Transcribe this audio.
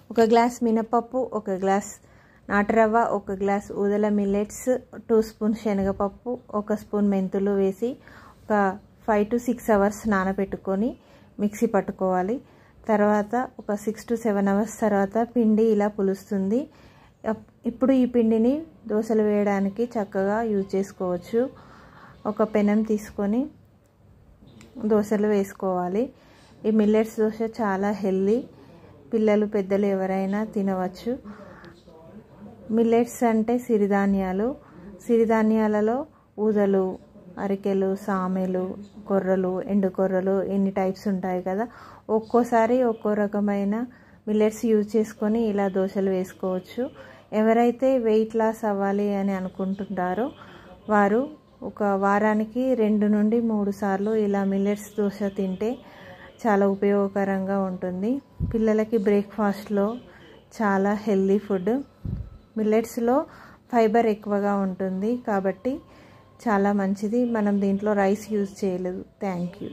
1 glass మినపప్పు, 1 glass నాటరవ్వ, 1 glass ఊదల millets, 2 spoon శనగపప్పు, 1 స్పూన్ మెంతులు వేసి ఒక 5 to 6 అవర్స్ నానబెట్టుకొని మిక్సీ పట్టుకోవాలి. తర్వాత ఒక 6 to 7 అవర్స్ తర్వాత పిండి ఇలా పులుస్తుంది. ఇప్పుడు ఈ పిండిని దోశలు వేయడానికి చక్కగా యూజ్ చేసుకోవచ్చు. ఒక పెనం తీసుకొని దోశలు వేసుకోవాలి. ఈ మిల్లెట్స్ దోశ చాలా హెల్దీ, పిల్లలు పెద్దలు ఎవరైనా తినవచ్చు. మిల్లెట్స్ అంటే సిరిధాన్యాలు. సిరిధాన్యాలలో ఊదలు, అరికెలు, సామెలు, కొర్రలు, ఎండు కొర్రలు ఎన్ని టైప్స్ ఉంటాయి కదా. ఒక్కోసారి ఒక్కో రకమైన మిల్లెట్స్ యూజ్ చేసుకొని ఇలా దోశలు వేసుకోవచ్చు. ఎవరైతే వెయిట్ లాస్ అవ్వాలి అని అనుకుంటుంటారో వారు ఒక వారానికి 2 నుండి 3 సార్లు ఇలా మిల్లెట్స్ దోశ తింటే చాలా ఉపయోగకరంగా ఉంటుంది. పిల్లలకి బ్రేక్ఫాస్ట్లో చాలా హెల్దీ ఫుడ్. మిల్లెట్స్లో ఫైబర్ ఎక్కువగా ఉంటుంది కాబట్టి చాలా మంచిది. మనం దీంట్లో రైస్ యూజ్ చేయలేదు. Thank you.